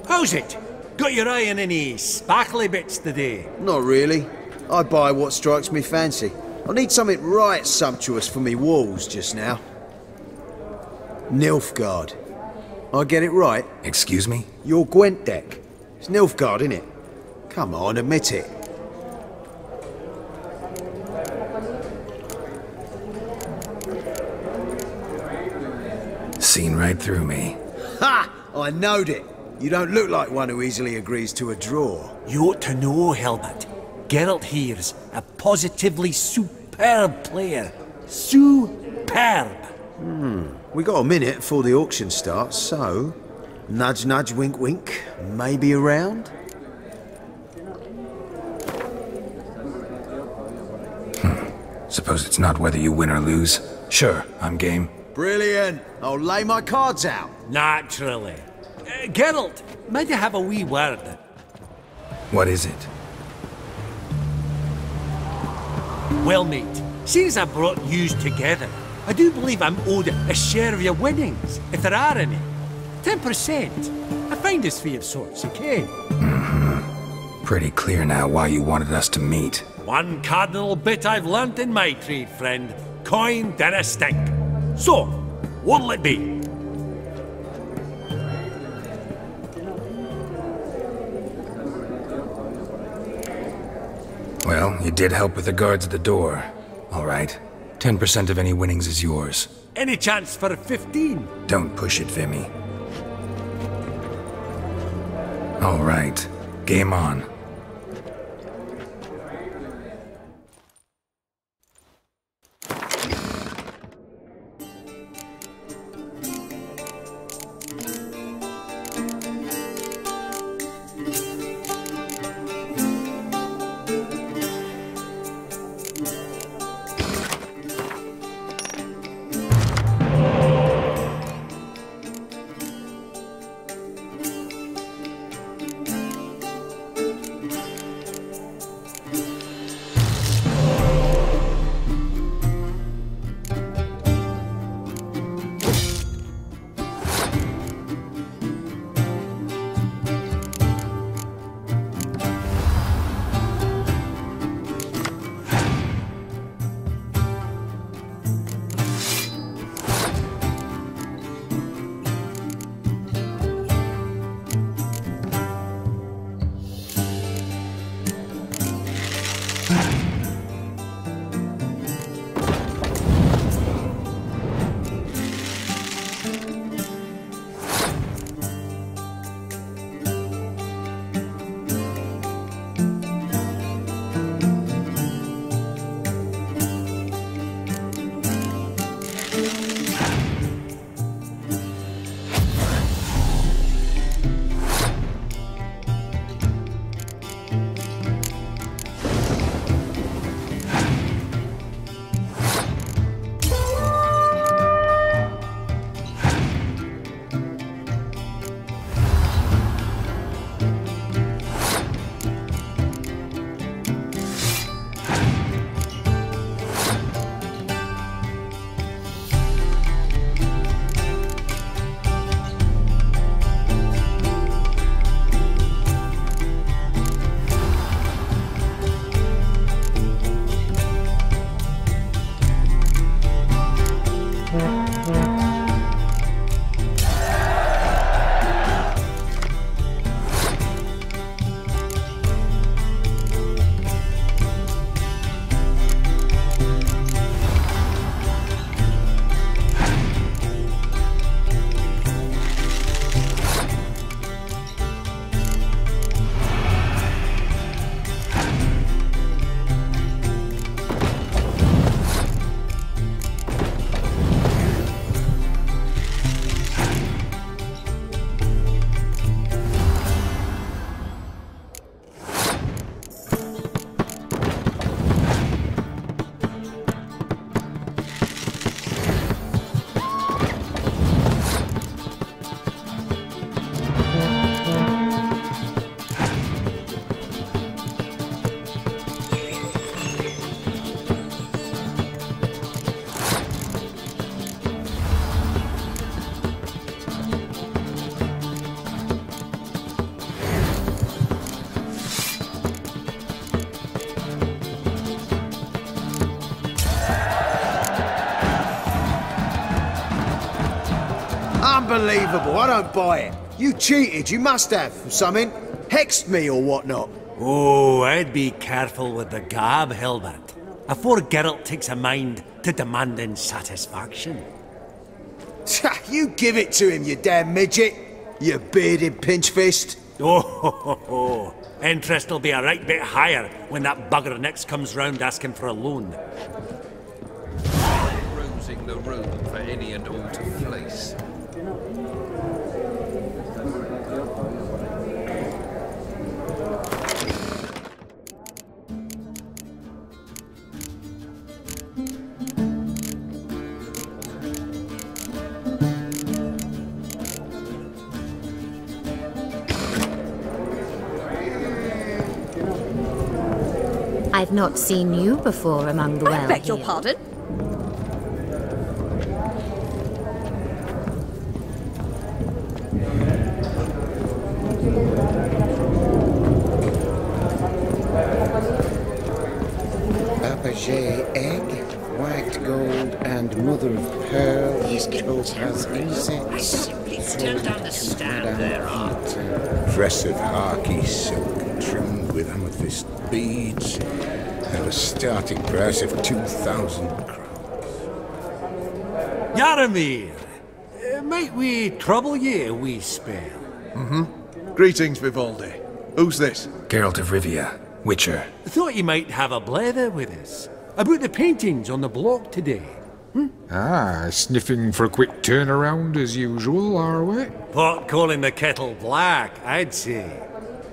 How's it? Got your eye on any sparkly bits today? Not really. I buy what strikes me fancy. I need something right sumptuous for me walls just now. Nilfgaard. I get it right? Excuse me? Your Gwent deck. It's Nilfgaard, innit? Come on, admit it. Seen right through me. Ha! I knowed it. You don't look like one who easily agrees to a draw. You ought to know, Helmut. Geralt here's a positively superb player. Superb! We got a minute before the auction starts, so... Nudge, nudge, wink, wink. Maybe around? Suppose it's not whether you win or lose. Sure, I'm game. Brilliant. I'll lay my cards out. Naturally. Geralt, might I have a wee word? What is it? Well, mate, seeing as I brought yous together, I do believe I'm owed a share of your winnings, if there are any. 10%. A finder's fee of sorts, okay? Pretty clear now why you wanted us to meet. One cardinal bit I've learnt in my trade, friend. Coin dinna stink. So, what'll it be? Well, you did help with the guards at the door. All right. 10% of any winnings is yours. Any chance for 15? Don't push it, Vimy. All right. Game on. Unbelievable, I don't buy it. You cheated, you must have, or something. Hexed me or whatnot. Oh, I'd be careful with the gab, Hilbert. Afore Geralt takes a mind to demanding satisfaction. You give it to him, you damn midget. You bearded pinchfist. Oh, interest will be a right bit higher when that bugger next comes round asking for a loan. Bruising the room for any and all to fleece. I've not seen you before among the well. I beg your pardon? Fabergé egg, white gold, and mother of pearl. East Coast has insects. I simply don't understand their art. Dress of harky silk trimmed with amethyst beads, and a starting price of 2,000 crowns. Yaramir, might we trouble ye a wee spell? Greetings, Vivaldi. Who's this? Geralt of Rivia, Witcher. Thought you might have a blether with us. About the paintings on the block today. Ah, sniffing for a quick turnaround as usual, are we? Pot calling the kettle black, I'd say.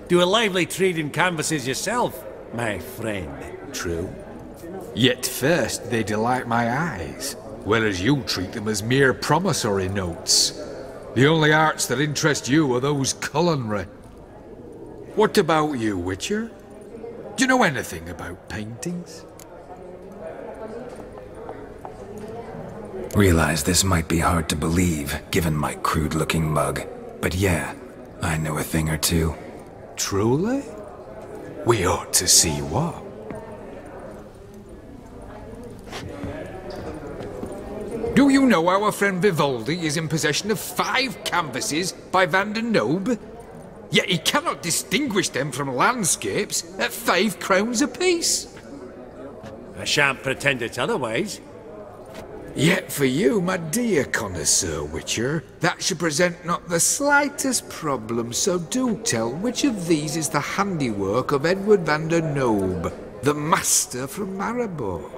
Do a lively trade in canvases yourself, my friend. True. Yet first they delight my eyes, whereas you treat them as mere promissory notes. The only arts that interest you are those culinary. What about you, Witcher? Do you know anything about paintings? Realize this might be hard to believe, given my crude-looking mug. But yeah, I know a thing or two. Truly? We ought to see what. Do you know our friend Vivaldi is in possession of 5 canvases by Van der Nobe? Yet he cannot distinguish them from landscapes at 5 crowns apiece. I shan't pretend it's otherwise. Yet for you, my dear connoisseur Witcher, that should present not the slightest problem, so do tell which of these is the handiwork of Edward van der Nobe, the master from Maribor.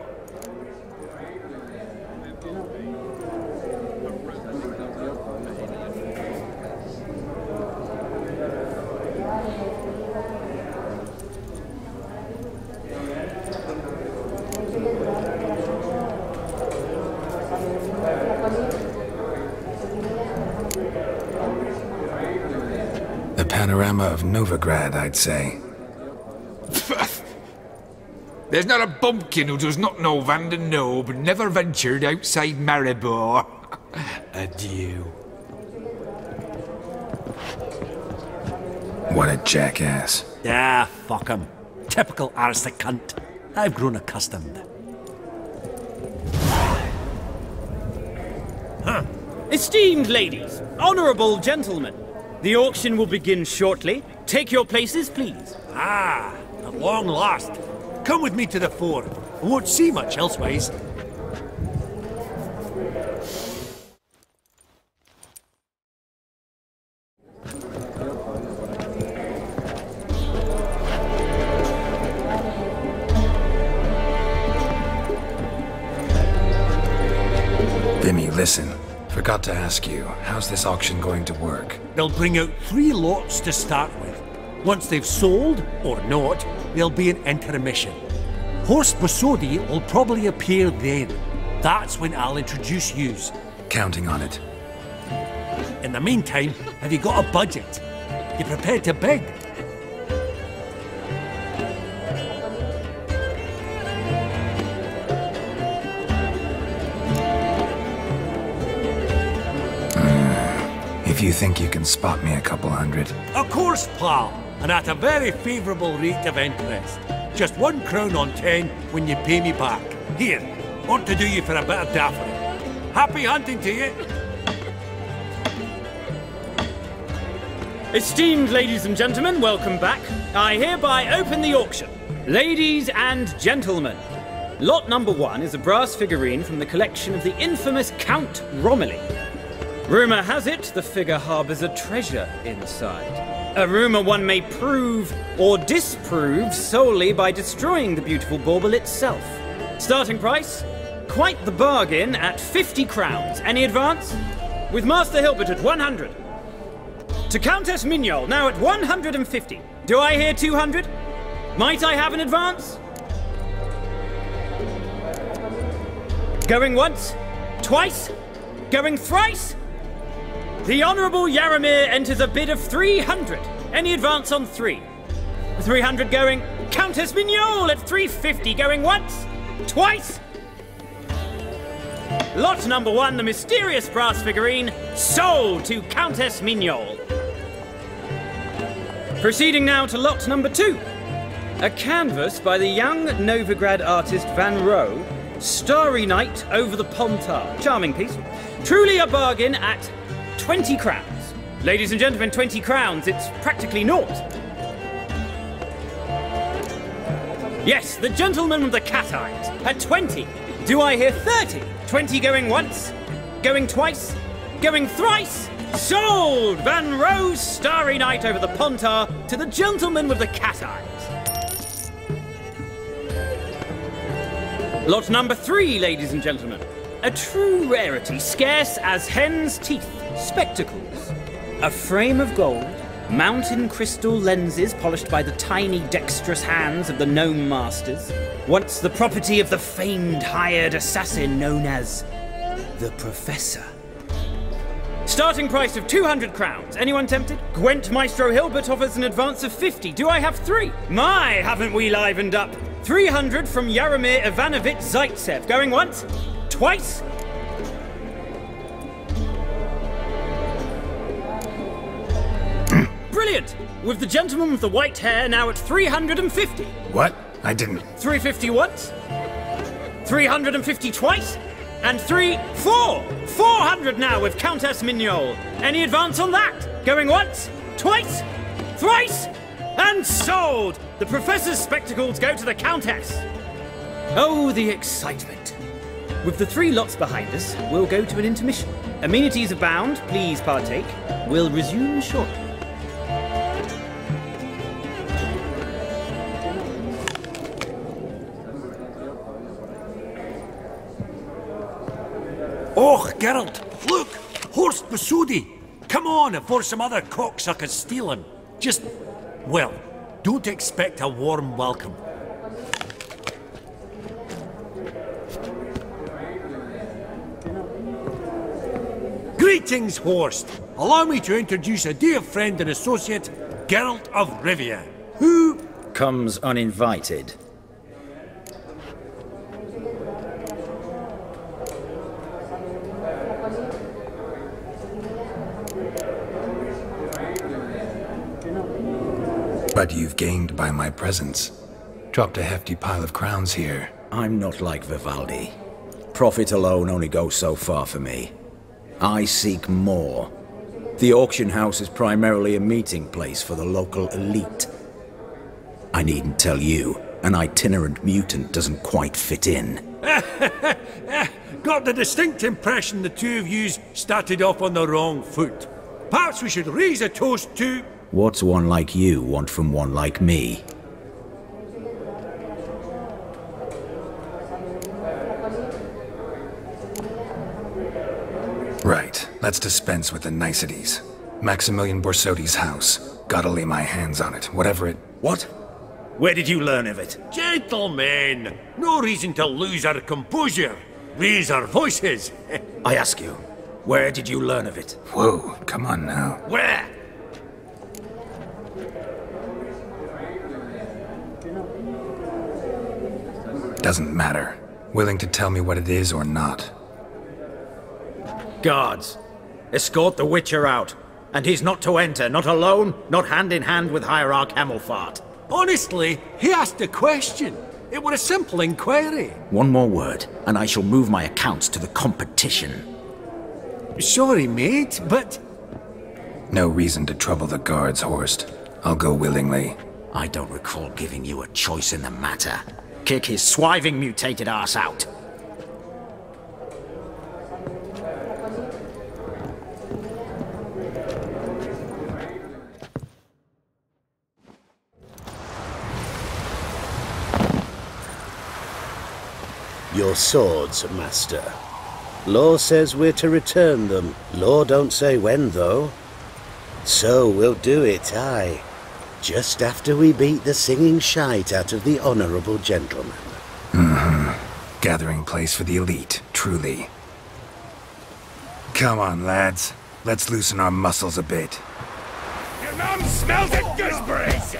The panorama of Novigrad, I'd say. There's not a bumpkin who does not know Van der Nobe never ventured outside Maribor. Adieu. What a jackass. Ah, fuck him. Typical arstic cunt. I've grown accustomed. Esteemed ladies, honourable gentlemen, the auction will begin shortly. Take your places, please. Ah, at long last. Come with me to the fore. I won't see much elsewise. Vimy, listen. Forgot to ask you, how's this auction going to work? They'll bring out 3 lots to start with. Once they've sold, or not, there'll be an intermission. Horst Bosodi will probably appear then. That's when I'll introduce yous. Counting on it. In the meantime, have you got a budget? You prepared to beg? If you think you can spot me a couple hundred. Of course, pal, and at a very favourable rate of interest. Just 1 crown on 10 when you pay me back. Here, ought to do you for a bit of daffery. Happy hunting to you. Esteemed ladies and gentlemen, welcome back. I hereby open the auction. Ladies and gentlemen, lot number 1 is a brass figurine from the collection of the infamous Count Romilly. Rumour has it the figure harbours a treasure inside. A rumour one may prove or disprove solely by destroying the beautiful bauble itself. Starting price? Quite the bargain at 50 crowns. Any advance? With Master Hilbert at 100. To Countess Mignol, now at 150. Do I hear 200? Might I have an advance? Going once? Twice? Going thrice? The Honourable Yaramir enters a bid of 300. Any advance on 3? 300 going. Countess Mignol at 350. Going once? Twice? Lot number 1, the mysterious brass figurine, sold to Countess Mignol. Proceeding now to lot number 2. A canvas by the young Novigrad artist Van Rohe, Starry Night over the Pontar. Charming piece. Truly a bargain at 20 crowns. Ladies and gentlemen, 20 crowns, it's practically naught. Yes, the gentleman with the cat eyes at 20. Do I hear 30? 20 going once, going twice, going thrice. Sold! Van Rohe's Starry Night over the Pontar to the gentleman with the cat eyes. Lot number 3, ladies and gentlemen. A true rarity, scarce as hen's teeth. Spectacles. A frame of gold, mountain crystal lenses polished by the tiny dexterous hands of the gnome masters. Once the property of the famed hired assassin known as the Professor. Starting price of 200 crowns. Anyone tempted? Gwent Maestro Hilbert offers an advance of 50. Do I have 3? My, haven't we livened up? 300 from Yaramir Ivanovich Zaitsev. Going once? Twice? Brilliant! With the gentleman with the white hair now at 350. What? I didn't... 350 once? 350 twice? And 400 now with Countess Mignol. Any advance on that? Going once? Twice? Thrice? And sold! The Professor's spectacles go to the Countess. Oh, the excitement. With the 3 lots behind us, we'll go to an intermission. Amenities abound, please partake. We'll resume shortly. Oh, Geralt, look! Horst Besudi! Come on before some other cocksuckers steal him. Just, well, don't expect a warm welcome. Greetings, Horst! Allow me to introduce a dear friend and associate, Geralt of Rivia, who... comes uninvited. But you've gained by my presence. Dropped a hefty pile of crowns here. I'm not like Vivaldi. Profit alone only goes so far for me. I seek more. The auction house is primarily a meeting place for the local elite. I needn't tell you, an itinerant mutant doesn't quite fit in. Got the distinct impression the two of yous started off on the wrong foot. Perhaps we should raise a toast to... What's one like you want from one like me? Right, let's dispense with the niceties. Maximilian Borsodi's house. Gotta lay my hands on it, whatever it... What? Where did you learn of it? Gentlemen, no reason to lose our composure. Raise our voices. I ask you, where did you learn of it? Whoa, come on now. Where? Doesn't matter. Willing to tell me what it is or not. Guards, escort the Witcher out. And he's not to enter, not alone, not hand in hand with Hierarch Hamilfart. Honestly, he asked a question. It were a simple inquiry. One more word, and I shall move my accounts to the competition. Sorry, mate, but... No reason to trouble the guards, Horst. I'll go willingly. I don't recall giving you a choice in the matter. Kick his swiving mutated ass out. Your swords, Master. Law says we're to return them. Law don't say when, though. So we'll do it, aye. Just after we beat the singing shite out of the honourable gentleman. Mm-hmm. Gathering place for the elite, truly. Come on, lads. Let's loosen our muscles a bit. Your mum smells of gooseberries!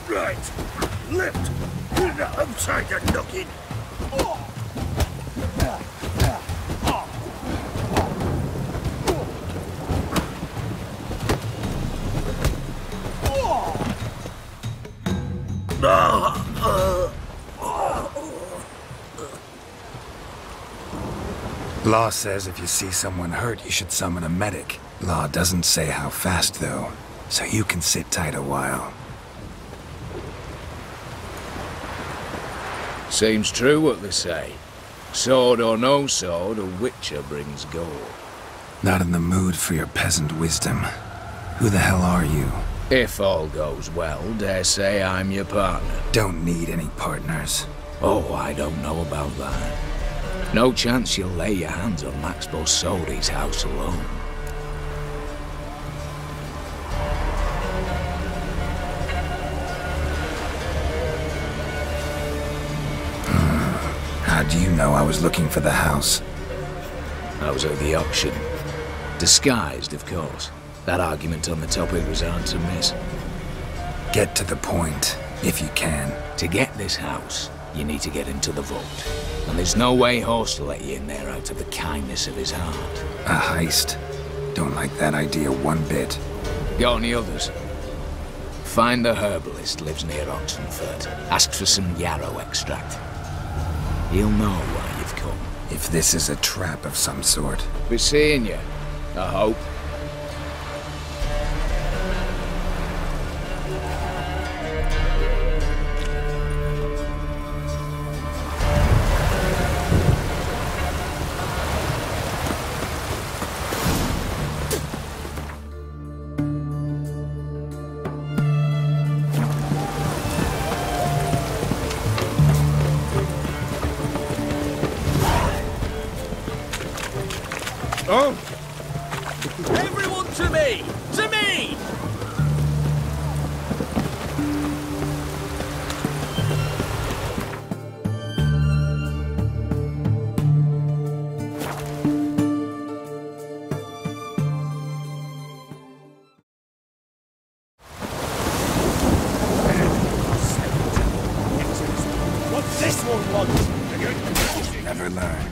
Right. Lift. Outside the knocking. Law says if you see someone hurt, you should summon a medic. Law doesn't say how fast, though, so you can sit tight a while. Seems true what they say. Sword or no sword, a witcher brings gold. Not in the mood for your peasant wisdom. Who the hell are you? If all goes well, dare say I'm your partner. Don't need any partners. Oh, I don't know about that. No chance you'll lay your hands on Max Bossoli's house alone. How do you know I was looking for the house? I was at the auction. Disguised, of course. That argument on the topic was hard to miss. Get to the point, if you can. To get this house, you need to get into the vault. And there's no way Horst will let you in there out of the kindness of his heart. A heist? Don't like that idea one bit. Got any others? Find the herbalist lives near Oxenfurt. Ask for some yarrow extract. He'll know why you've come. If this is a trap of some sort. Be seeing you, I hope. Oh! Everyone to me! To me! What's this one want? Never learn.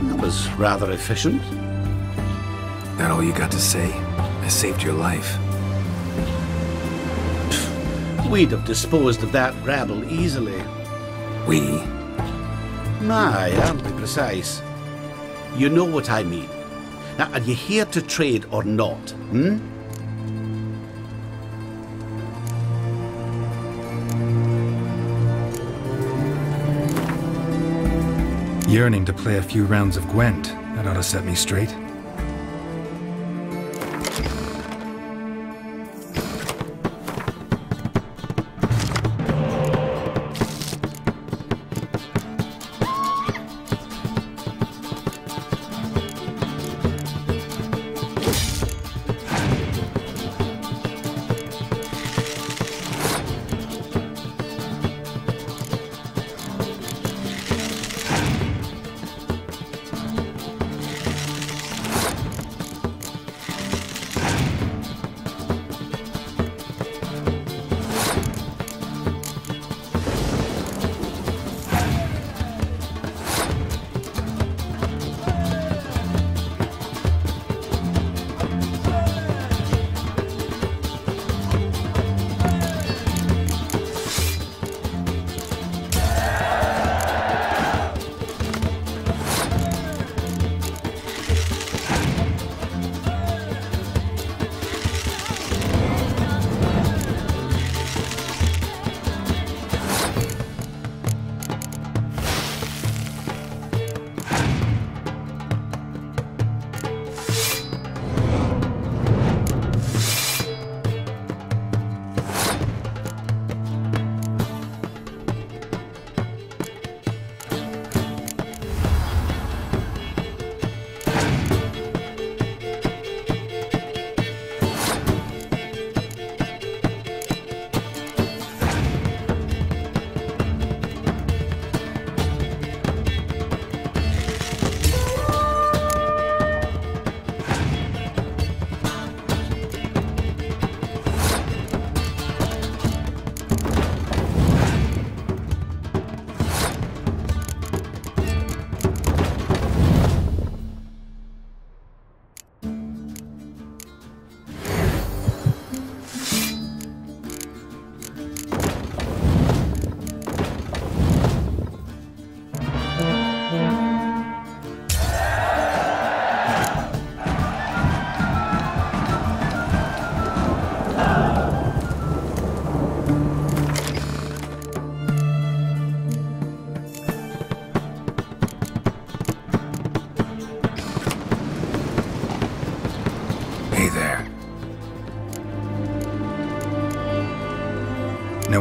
That was rather efficient. That all you got to say? I saved your life. We'd have disposed of that rabble easily. We? Aye, aren't we precise? You know what I mean. Now, are you here to trade or not, hmm? Yearning to play a few rounds of Gwent. That ought to set me straight.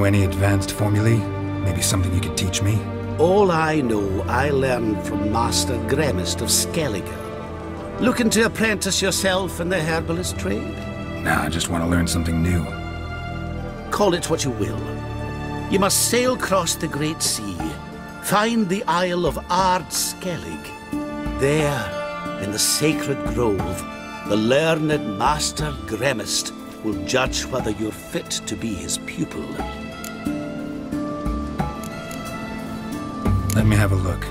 any advanced formulae? Maybe something you could teach me? All I know, I learned from Master Gremist of Skellige. Looking to apprentice yourself in the herbalist trade? Nah, I just want to learn something new. Call it what you will. You must sail across the Great Sea, find the Isle of Ard Skellig. There, in the sacred grove, the learned Master Gremist will judge whether you're fit to be his pupil. Let me have a look.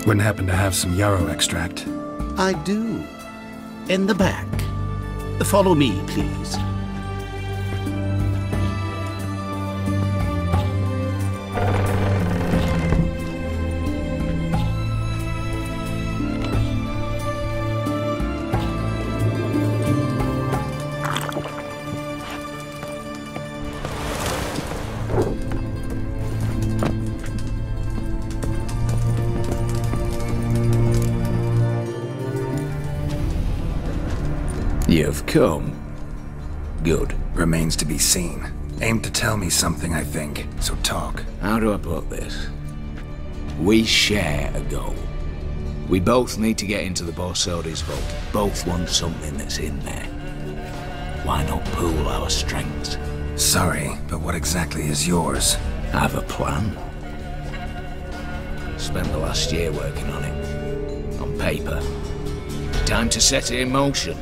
Wouldn't happen to have some yarrow extract? I do. In the back. Follow me, please. You've come. Good. Remains to be seen. Aim to tell me something, I think. So talk. How do I put this? We share a goal. We both need to get into the Borsodi's vault. Both want something that's in there. Why not pool our strengths? Sorry, but what exactly is yours? I have a plan. Spent the last year working on it. On paper. Time to set it in motion.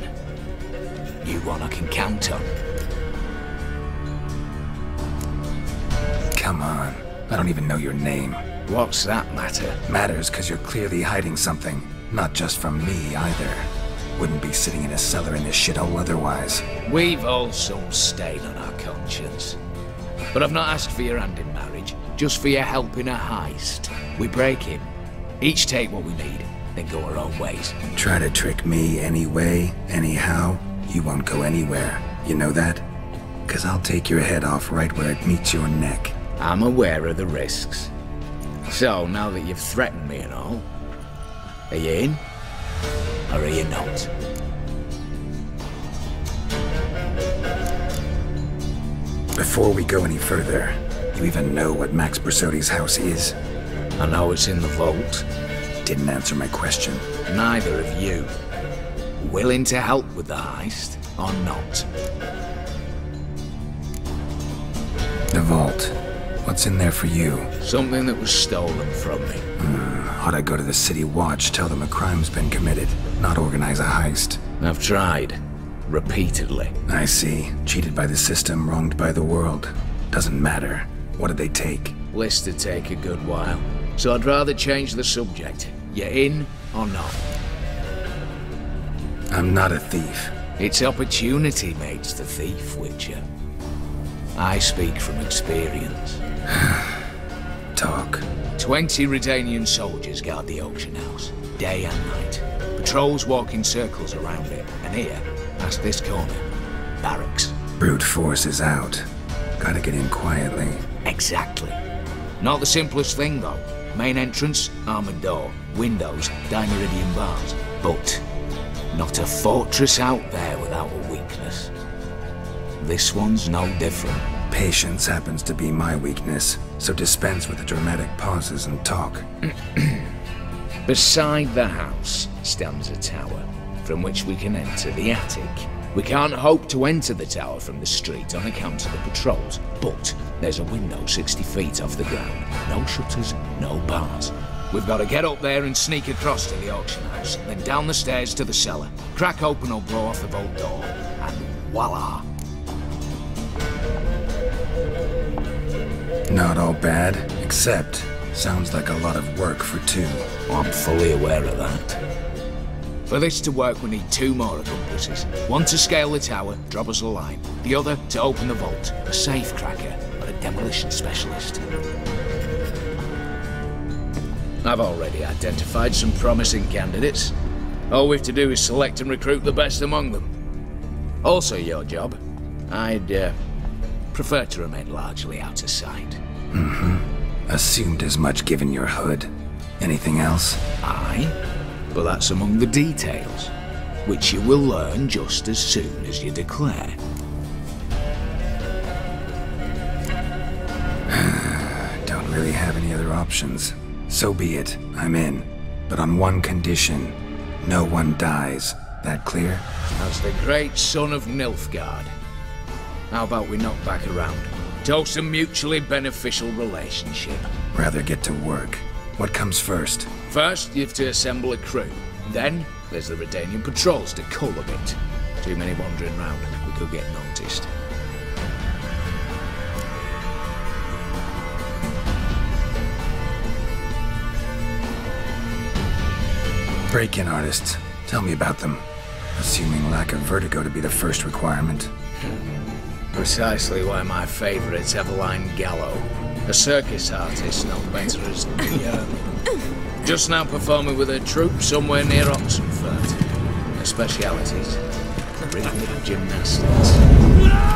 You one I can count on. Come on. I don't even know your name. What's that matter? Matters because you're clearly hiding something. Not just from me, either. Wouldn't be sitting in a cellar in this shithole otherwise. We've all some stain on our conscience. But I've not asked for your hand in marriage, just for your help in a heist. We break him. Each take what we need, then go our own ways. Try to trick me anyway, anyhow. You won't go anywhere. You know that? 'Cause I'll take your head off right where it meets your neck. I'm aware of the risks. So, now that you've threatened me and all, are you in? Or are you not? Before we go any further, you even know what Max Borsodi's house is? I know it's in the vault. Didn't answer my question. Neither of you. Willing to help with the heist, or not? The vault. What's in there for you? Something that was stolen from me. Ought I go to the City Watch, tell them a crime's been committed, not organize a heist? I've tried. Repeatedly. I see. Cheated by the system, wronged by the world. Doesn't matter. What did they take? List'd take a good while. So I'd rather change the subject. You in, or not? I'm not a thief. It's opportunity makes the thief, Witcher. I speak from experience. Talk. 20 Redanian soldiers guard the auction house, day and night. Patrols walk in circles around it, and here, past this corner, barracks. Brute force is out. Gotta get in quietly. Exactly. Not the simplest thing, though. Main entrance, armored door, windows, dineridian bars. But not a fortress out there without a weakness. This one's no different. Patience happens to be my weakness, so dispense with the dramatic pauses and talk. Beside the house stands a tower, from which we can enter the attic. We can't hope to enter the tower from the street on account of the patrols, but there's a window 60 feet off the ground. No shutters, no bars. We've got to get up there and sneak across to the auction house, then down the stairs to the cellar, crack open or blow off the vault door, and voila! Not all bad, except sounds like a lot of work for two. I'm fully aware of that. For this to work, we need 2 more accomplices. One to scale the tower, drop us a line. The other to open the vault, a safe cracker, or a demolition specialist. I've already identified some promising candidates. All we have to do is select and recruit the best among them. Also your job. I'd prefer to remain largely out of sight. Assumed as much given your hood. Anything else? Aye, but that's among the details, which you will learn just as soon as you declare. Don't really have any other options. So be it, I'm in. But on one condition. No one dies. That clear? As the great son of Nilfgaard. How about we knock back around? Toast a mutually beneficial relationship. Rather get to work. What comes first? First, you have to assemble a crew. Then, there's the Redanian patrols to cull a bit. Too many wandering round, we could get noticed. Break-in artists. Tell me about them. Assuming lack of vertigo to be the first requirement. Precisely why my favourite's Eveline Gallo. A circus artist known better as just now performing with her troupe somewhere near Oxenfurt. Her specialities: rhythmic gymnastics,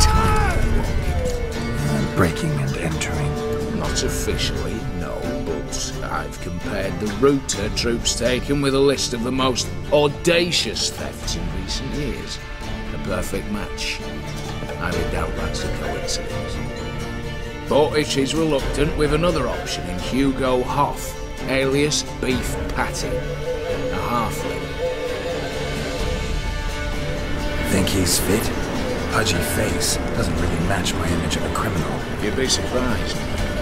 time walking. Breaking and entering. Not officially, no, but I've compared the route her troupe's taken with a list of the most audacious thefts in recent years. A perfect match. I highly doubt that's a coincidence. But if she's reluctant, we've another option in Hugo Hoff, alias Beef Patty, a halfling. Think he's fit? Pudgy face doesn't really match my image of a criminal. You'd be surprised.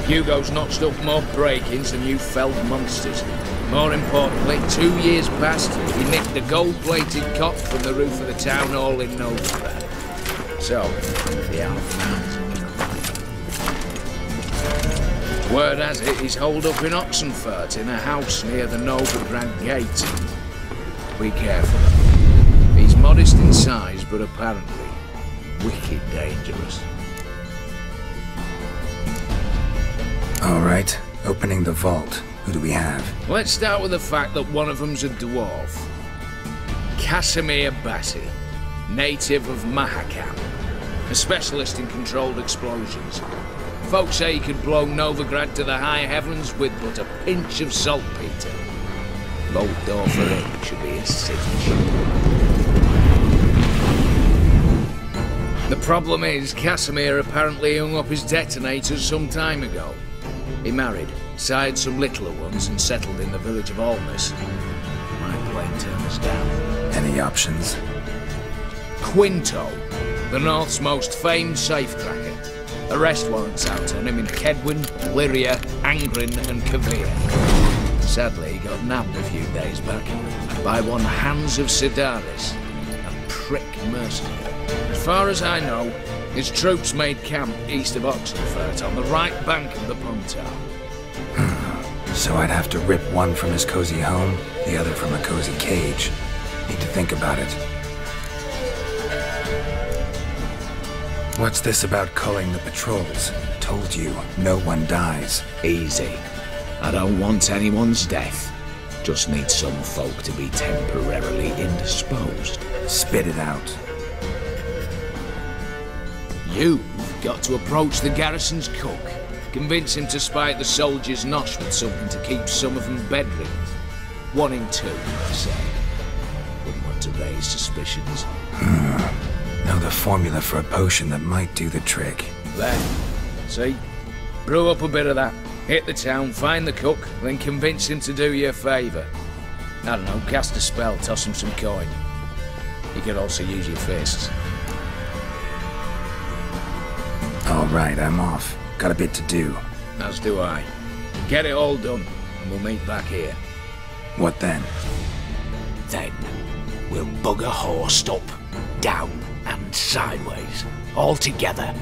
Hugo's notched up more break-ins than you felled monsters. More importantly, 2 years past, he nicked a gold-plated cop from the roof of the town hall in Novigrad. So, the outfit. Word has it he's holed up in Oxenfurt in a house near the Novigrad gate. Be careful. He's modest in size, but apparently wicked dangerous. All right, opening the vault. Who do we have? Let's start with the fact that one of them's a dwarf. Casimir Bassi, native of Mahakam, a specialist in controlled explosions. Folks say he could blow Novigrad to the high heavens with but a pinch of saltpeter. Vault door for him should be a cinch. The problem is, Casimir apparently hung up his detonators some time ago. He married, sired some littler ones, and settled in the village of Alness. My plane turned us down. Any options? Quinto, the North's most famed safecracker. Arrest warrants out on him in Kedwin, Lyria, Angrin, and Kavir. Sadly, he got nabbed a few days back by one Hans of Sidaris, a prick mercenary. As far as I know, his troops made camp east of Oxenfurt on the right bank of the Puntal. So I'd have to rip one from his cozy home, the other from a cozy cage. Need to think about it. What's this about culling the patrols? Told you, no one dies. Easy. I don't want anyone's death. Just need some folk to be temporarily indisposed. Spit it out. You've got to approach the garrison's cook. Convince him to spike the soldiers' nosh with something to keep some of them bedridden. 1 in 2, I say. Wouldn't want to raise suspicions. Know the formula for a potion that might do the trick. There. See? Brew up a bit of that. Hit the town, find the cook, then convince him to do you a favour. I don't know, cast a spell, toss him some coin. You could also use your fists. Alright, I'm off. Got a bit to do. As do I. Get it all done, and we'll meet back here. What then? Then, we'll bugger horsed up, down and sideways, all together,